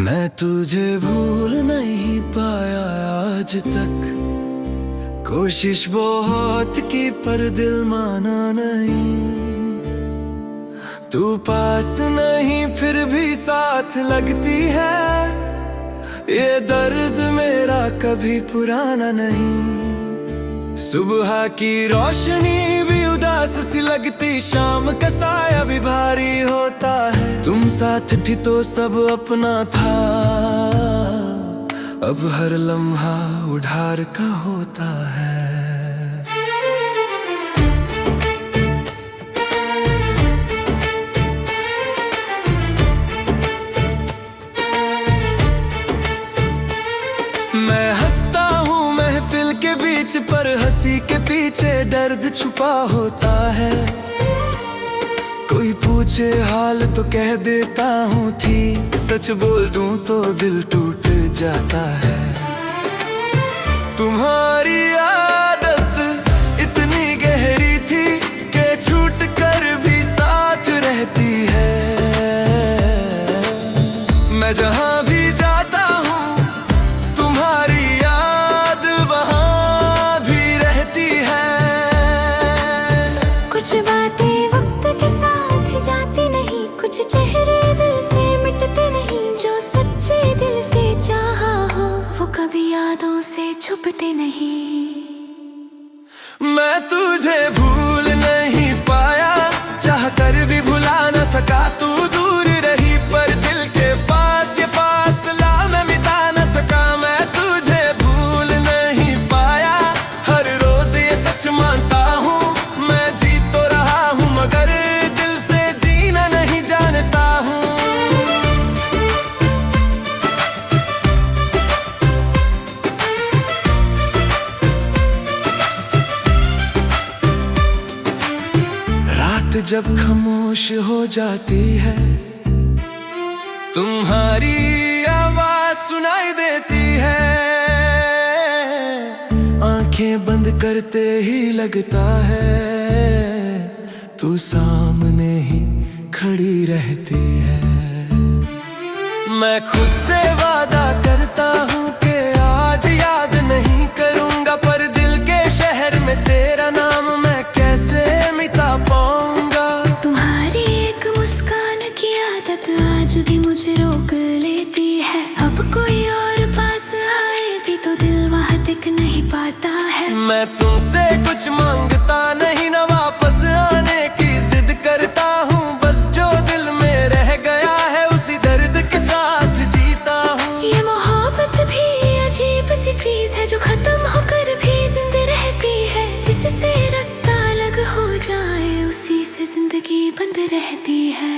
मैं तुझे भूल नहीं पाया आज तक। कोशिश बहुत की पर दिल माना नहीं। तू पास नहीं फिर भी साथ लगती है। ये दर्द मेरा कभी पुराना नहीं। सुबह की रोशनी भी उदास सी लगती, शाम का साया भी भारी होता है। तुम साथ थी तो सब अपना था, अब हर लम्हा उधार का होता है। मैं हंसता हूँ महफिल के बीच, पर हंसी के पीछे दर्द छुपा होता है। कोई पूछे हाल तो कह देता हूँ थी, सच बोल दूँ तो दिल टूट जाता है। तुम्हारी आदत इतनी गहरी थी कि छूट कर भी साथ रहती है। मैं जहाँ भी जाता हूँ तुम्हारी याद वहाँ भी रहती है। कुछ बातें वक्त के साथ जाती नहीं, कुछ चेहरे दिल से मिटते नहीं। जो सच्चे दिल से चाहा हो वो कभी यादों से छुपते नहीं। मैं तुझे भूल नहीं पाया, चाह कर भी भुला न सका। तू दूर रही पर दिल के पास ये फासला मैं मिटा न सका। मैं तुझे भूल नहीं पाया, हर रोज ये सच मानता हूँ। मैं जी तो रहा हूँ मगर दिल से जीना नहीं जानता हूँ। रात जब खामोश हो जाती है, तुम्हारी आवाज सुनाई देती है। आंखें बंद करते ही लगता है तू सामने ही खड़ी रहती है। मैं खुद से वादा करता हूँ कि आज याद नहीं करूँगा, पर दिल के शहर में तेरा नाम मैं कैसे मिटा पाऊंगा। तुम्हारी एक मुस्कान की आदत आज भी मुझे रोक लेती है। अब कोई और पास आए भी तो दिल वहाँ टिक नहीं पाता है। मैं तुमसे कुछ मांगता नहीं, ना वापस आने की जिद करता हूँ। बस जो दिल में रह गया है उसी दर्द के साथ जीता हूँ। ये मोहब्बत भी अजीब सी चीज है जो खत्म होकर भी जिंदा रहती है। जिससे रास्ता अलग हो जाए उसी से जिंदगी बंद रहती है।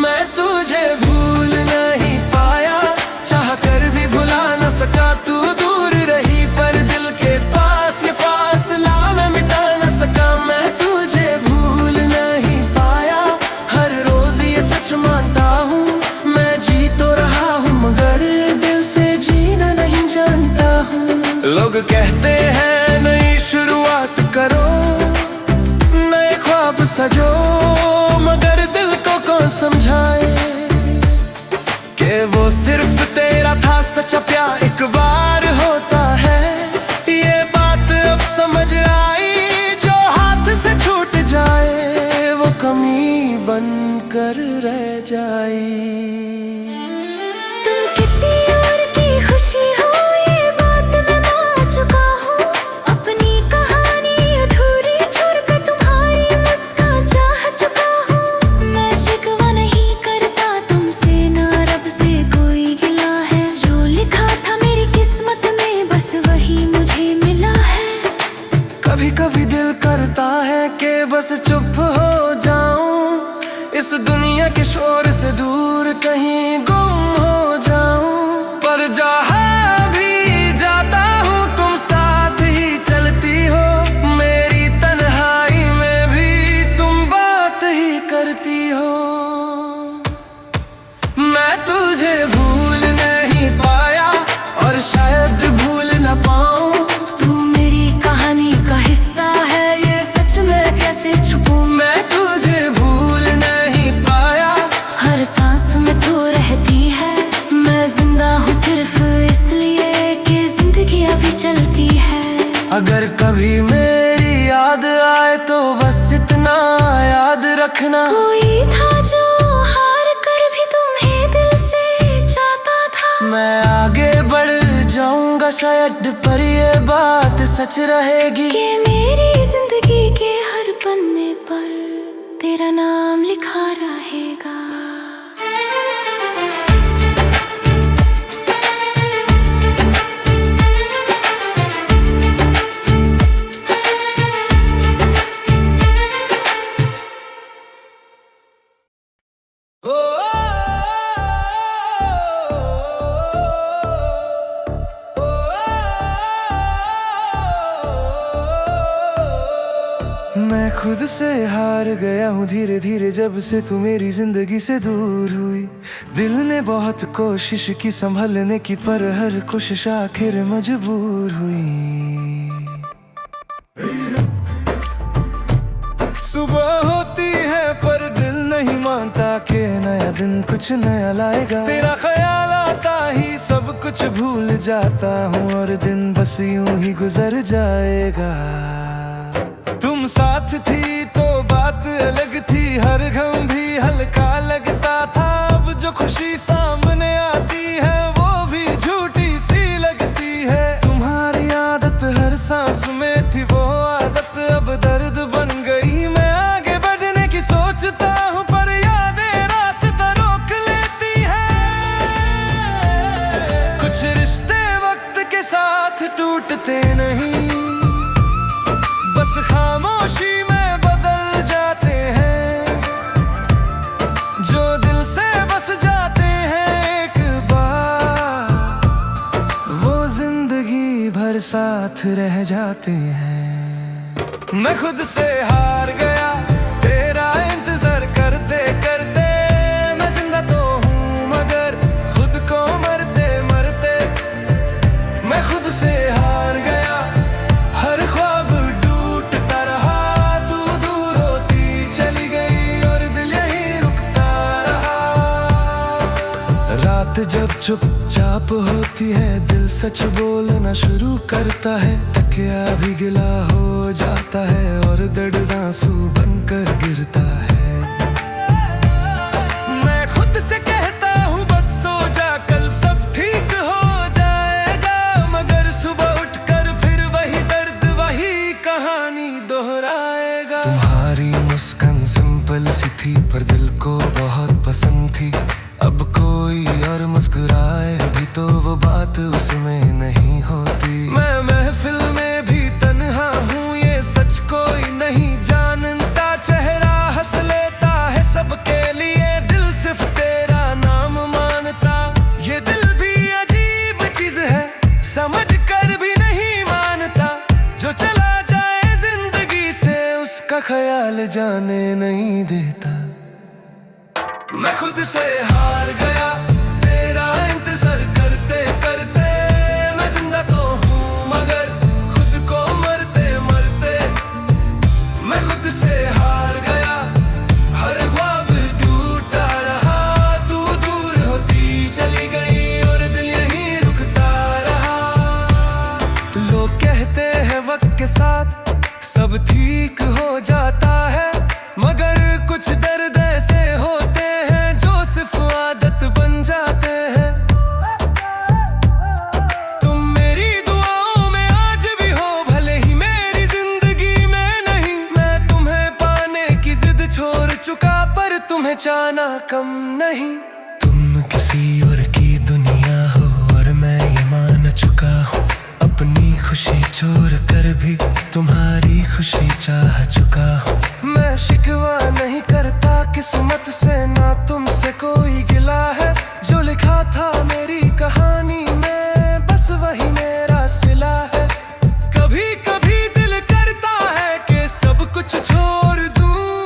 मैं तुझे भूल नहीं पाया, चाह कर भी भुला न सका। तू दूर रही पर दिल के पास ये फासला मैं मिटा न सका। मैं तुझे भूल नहीं पाया, हर रोज ये सच मानता हूँ। मैं जी तो रहा हूँ मगर दिल से जीना नहीं जानता हूँ। लोग कहते हैं नई शुरुआत करो, नए ख्वाब सजो, मगर दिल को कौन समझाए कि वो सिर्फ तेरा था सच्चा प्यार एक बार होता है। ये बात अब समझ आई, जो हाथ से छूट जाए वो कमी बन कर रह जाए। तुम किसी और की खुशी हो ये बात मैं मान चुका हूँ। अपनी कहानी अधूरी छोड़कर तुम्हारी मुस्कान चाह चुका हूँ। मैं शिकवा नहीं करता तुमसे, ना रब से कोई गिला है। जो लिखा था मेरी किस्मत में बस वही मुझे मिला है। कभी कभी दिल करता है कि बस चुप हो जाऊं, इस दुनिया के शोर से दूर कहीं गुम हो जाऊं। पर जहाँ भी जाता हूँ तुम साथ ही चलती हो। मेरी तन्हाई में भी तुम बात ही करती हो। मैं तुझे भूल नहीं पाया और शायद भूल न पाऊं। तू मेरी कहानी का हिस्सा है, ये सच मैं कैसे छुपूं। मैं तुझे भूल नहीं पाया, हर सांस में तू रहती है। अगर कभी मेरी याद आए तो बस इतना याद रखना, कोई था जो हार कर भी तुम्हें दिल से चाहता था। मैं आगे बढ़ जाऊंगा शायद, पर ये बात सच रहेगी कि मेरी जिंदगी के हर पन्ने पर तेरा नाम लिखा रहेगा। मैं खुद से हार गया हूँ धीरे धीरे, जब से तू मेरी जिंदगी से दूर हुई। दिल ने बहुत कोशिश की संभलने की, पर हर कोशिश आखिर मजबूर हुई। सुबह होती है पर दिल नहीं मानता कि नया दिन कुछ नया लाएगा। तेरा ख्याल आता ही सब कुछ भूल जाता हूँ, और दिन बस यूं ही गुजर जाएगा। तुम साथ थी तो बात अलग थी, हर गम भी हल्का लगता था। अब जो खुशी सामने आती है वो भी झूठी सी लगती है। तुम्हारी आदत हर सांस में थी, वो आदत अब दर्द बन गई। मैं आगे बढ़ने की सोचता हूँ पर यादें रास्ता रोक लेती है। कुछ रिश्ते वक्त के साथ टूटते नहीं, बस खामोशी में बदल जाते हैं। जो दिल से बस जाते हैं एक बार, वो जिंदगी भर साथ रह जाते हैं। मैं खुद से हार गया तेरा इंतजार करते करते। मैं जिंदा तो हूँ मगर खुद को मरते मरते। मैं खुद से हार गया, हर ख्वाब टूटता रहा। तू दूर होती चली गई और दिल यहीं रुकता रहा। रात जब चुपचाप होती है, दिल सच बोलना शुरू करता है। तकिया भी गिला हो जाता है और दर्द आंसू बनकर गिरता है। मैं खुद से कहता हूँ बस सो जा, कल सब ठीक हो जाएगा। मगर सुबह उठकर फिर वही दर्द वही कहानी दोहराएगा। तुम्हारी मुस्कान सिंपल सी थी पर दिल को बहुत पसंद थी। अब कोई और मुस्कुराए भी तो वो बात उसमें नहीं होती। मैं महफिल में भी तन्हा हूँ, ये सच कोई नहीं जानता। चेहरा हंस लेता है सबके लिए, दिल सिर्फ तेरा नाम मानता। ये दिल भी अजीब चीज है, समझ कर भी नहीं मानता। जो चला जाए जिंदगी से उसका ख्याल जाने नहीं देता। मैं खुद से हार गया तेरा इंतजार करते करते। मैं जिंदा तो हूँ मगर खुद को मरते मरते। मैं खुद से हार गया, हर ख्वाब टूटा रहा। तू दूर होती चली गई और दिल यहीं रुकता रहा। लोग कहते हैं वक्त के साथ सब ठीक हो जाता है, मगर कुछ दर्द ऐसे होते हैं जो सिर्फ आदत बन जाते हैं। तुम मेरी दुआओं में आज भी हो, भले ही मेरी जिंदगी में नहीं। मैं तुम्हें पाने की जिद छोड़ चुका, पर तुम्हें चाहना कम नहीं। तुम किसी और की दुनिया हो और मैं ये मान चुका हूँ। अपनी खुशी छोड़ कर भी तुम्हारी खुशी चाह चुका हूँ। मैं शिकवा नहीं करता किस्मत से, ना तुमसे कोई गिला है। जो लिखा था मेरी कहानी में बस वही मेरा सिला है। कभी कभी दिल करता है कि सब कुछ छोड़ दूं,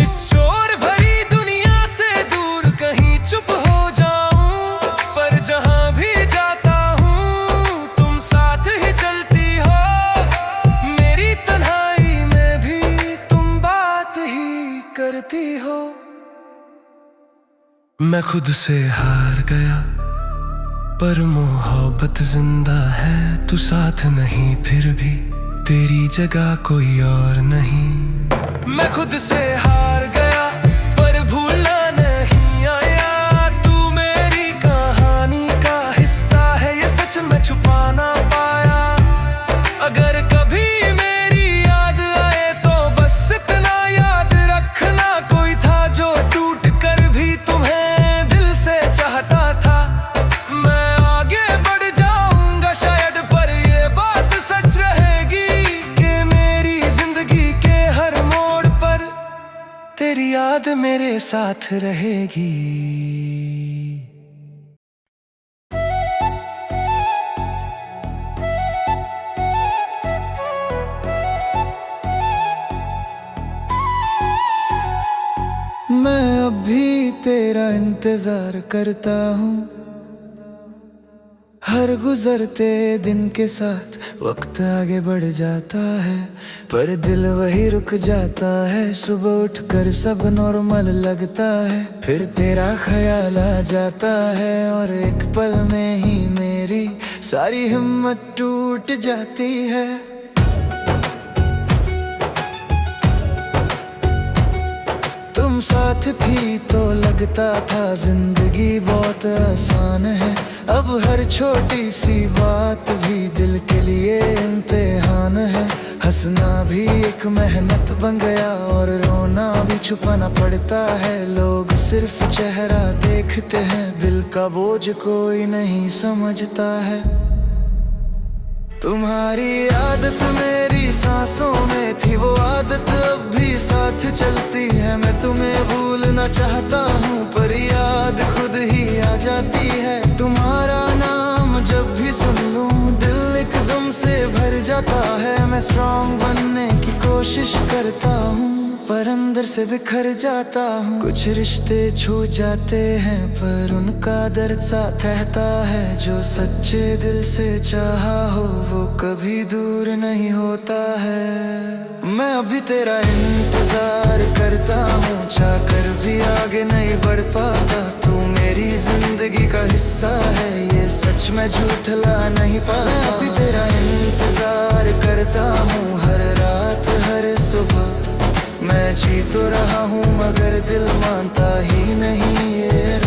इस शोर भरी दुनिया से दूर कहीं चुप हो जाऊं। पर जहां भी जाता हूं तुम साथ ही चलती हो। मेरी तन्हाई में भी तुम बात ही करती हो। मैं खुद से हार गया पर मोहब्बत जिंदा है। तू साथ नहीं फिर भी तेरी जगह कोई और नहीं। मैं खुद से हार गया पर भूलना नहीं आया। तू मेरी कहानी का हिस्सा है, ये सच मैं छुपा ना पाया। अगर कभी मेरी याद आए तो बस इतना याद रखना, कोई था जो टूट कर भी तुम्हें दिल से चाहता था। मैं आगे बढ़ जाऊंगा शायद, पर ये बात सच रहेगी कि मेरी जिंदगी के हर मोड़ पर तेरी याद मेरे साथ रहेगी। मैं अब भी तेरा इंतजार करता हूँ, हर गुजरते दिन के साथ वक्त आगे बढ़ जाता है, पर दिल वही रुक जाता है। सुबह उठकर सब नॉर्मल लगता है, फिर तेरा ख्याल आ जाता है और एक पल में ही मेरी सारी हिम्मत टूट जाती है। तुम साथ थी तो लगता था जिंदगी बहुत आसान है। अब हर छोटी सी बात भी दिल के लिए इम्तिहान है। हंसना भी एक मेहनत बन गया और रोना भी छुपाना पड़ता है। लोग सिर्फ चेहरा देखते हैं, दिल का बोझ कोई नहीं समझता है। तुम्हारी आदत मेरी सांसों में थी, वो आदत अब भी साथ चलती है। मैं तुम्हें भूलना चाहता हूँ पर याद खुद ही आ जाती है। तुम्हारा नाम जब भी सुन लूँ दिल एकदम से भर जाता है। मैं स्ट्रॉन्ग बनने की कोशिश करता हूँ पर अंदर से बिखर जाता हूँ। कुछ रिश्ते छूट जाते हैं पर उनका दर्द साथ रहता है। जो सच्चे दिल से चाहा हो वो कभी दूर नहीं होता है। मैं अभी तेरा इंतजार करता हूँ, चाहकर भी आगे नहीं बढ़ पाता। तू मेरी जिंदगी का हिस्सा है, ये सच मैं झूठला नहीं पाता। मैं अभी तेरा इंतजार करता हूँ, हर रात हर सुबह मैं जी तो रहा हूँ मगर दिल मानता ही नहीं। ये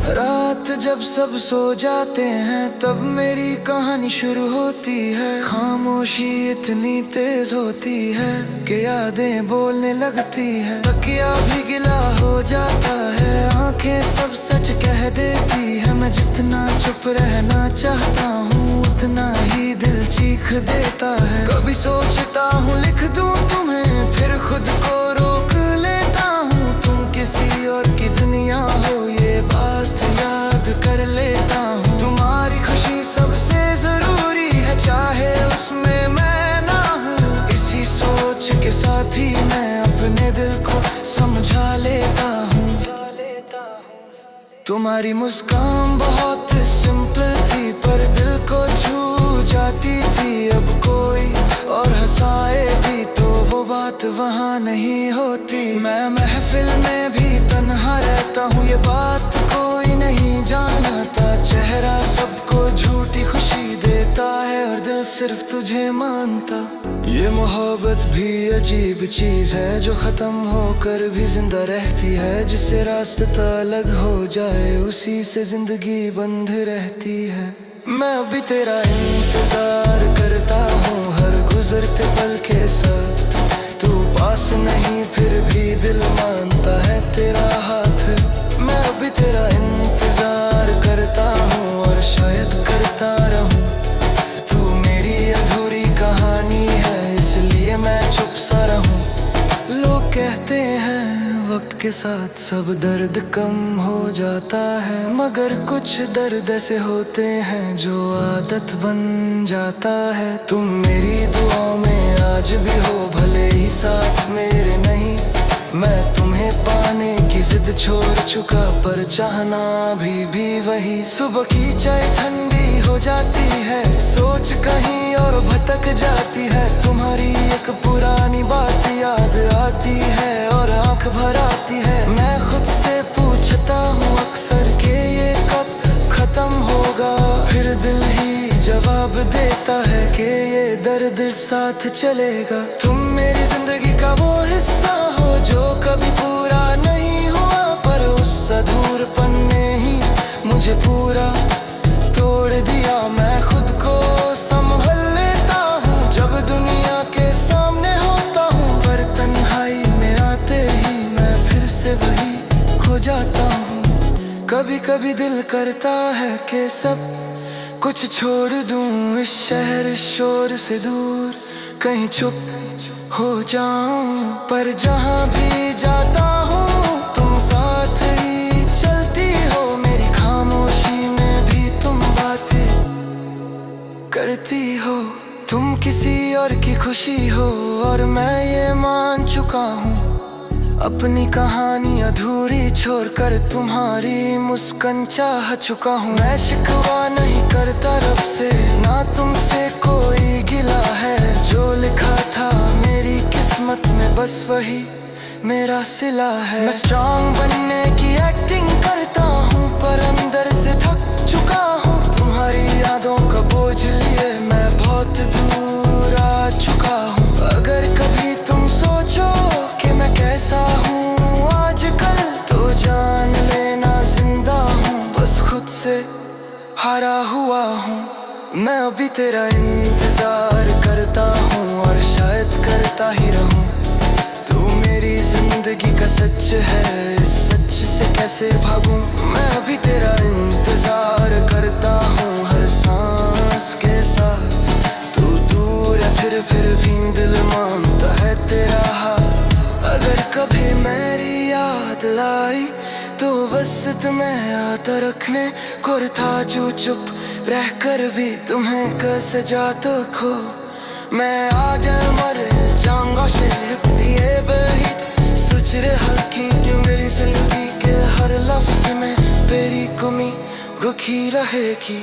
रात जब सब सो जाते हैं तब मेरी कहानी शुरू होती है। खामोशी इतनी तेज होती है कि यादें बोलने लगती है। तकिया भी गिला हो जाता है, आंखें सब सच कह देती है। मैं जितना चुप रहना चाहता हूँ उतना ही दिल चीख देता है। कभी सोचता हूँ लिख दूँ तुम्हें, फिर खुद को रोक लेता हूँ। तुम किसी और की दुनिया हो ये बात याद कर लेता हूँ। तुम्हारी खुशी सबसे जरूरी है, चाहे उसमें मैं ना हूँ। इसी सोच के साथ ही मैं अपने दिल को समझा लेता हूँ। तुम्हारी मुस्कान बहुत सिंपल थी पर दिल को छू जाती थी। अब कोई और हंसाए भी तो वो बात वहाँ नहीं होती। मैं महफिल में भी तन्हा रहता हूँ, ये बात कोई नहीं जानता। चेहरा सबको झूठी खुशी देता है और दिल सिर्फ तुझे मानता। ये मोहब्बत भी अजीब चीज है जो खत्म होकर भी जिंदा रहती है। जिससे रास्ता अलग हो जाए उसी से जिंदगी बंद रहती है। मैं अभी तेरा इंतजार करता हूँ हर गुजरते पल के साथ। तू पास नहीं फिर भी दिल मानता है तेरा हाथ। मैं अभी तेरा इंतजार करता हूँ और शायद करता रहूँ। तू मेरी अधूरी कहानी है इसलिए मैं चुप सा रहूँ। लोग कहते हैं वक्त के साथ सब दर्द कम हो जाता है, मगर कुछ दर्द ऐसे होते हैं जो आदत बन जाता है। तुम मेरी दुआओं में आज भी हो, भले ही साथ मेरे नहीं। मैं तुम्हें पाने की जिद छोड़ चुका पर चाहना अभी भी वही। सुबह की चाय ठंडी हो जाती है, सोच कहीं और भटक जाती है। तुम्हारी एक पुरानी बात याद आती है और आंख भर आती है। मैं खुद से पूछता हूँ अक्सर कि ये कब खत्म होगा, फिर दिल ही जवाब जब देता है कि ये दर्द साथ चलेगा। तुम मेरी जिंदगी का वो हिस्सा हो जो कभी पूरा नहीं हुआ, पर उस अधूरपन ने ही मुझे पूरा तोड़ दिया। मैं खुद को संभल लेता हूँ जब दुनिया के सामने होता हूँ, पर तन्हाई में आते ही मैं फिर से वही हो जाता हूँ। कभी कभी दिल करता है कि सब कुछ छोड़ दूं, इस शहर इस शोर से दूर कहीं चुप हो जाऊं। पर जहां भी जाता हूँ तुम साथ ही चलती हो, मेरी खामोशी में भी तुम बातें करती हो। तुम किसी और की खुशी हो और मैं ये मान चुका हूँ, अपनी कहानी अधूरी छोड़कर तुम्हारी मुस्कान चाह चुका हूँ। मैं शिकवा नहीं करता रब से, ना तुमसे कोई गिला है। जो लिखा था मेरी किस्मत में बस वही मेरा सिला है। मैं स्ट्रांग बनने की एक्टिंग करता हूँ, पर अंदर से थक चुका हूँ। तुम्हारी यादों का बोझ लिए मैं बहुत दूर आ चुका हूँ। अगर कभी तुम सोचो कि मैं कैसा हूँ आजकल, तो जान लेना जिंदा हूँ, बस खुद से हारा हुआ हूँ। मैं अभी तेरा इंतजार करता हूँ और शायद करता ही रहूँ। तू मेरी जिंदगी का सच है, इस सच से कैसे भागूं। मैं अभी तेरा इंतजार करता हूँ हर सांस के साथ। तू दूर है फिर भी दिल मानता है तेरा हाथ। अगर कभी मेरी याद लाई तो बस तुम्हें याद रखने को था, जो चुप रहकर भी तुम्हें कस जा तो खो। मैं आगे मर जाऊंगा शेप दिए वही सोच रहा कि मेरी जिंदगी के हर लफ्ज में तेरी कमी रुकी रहेगी।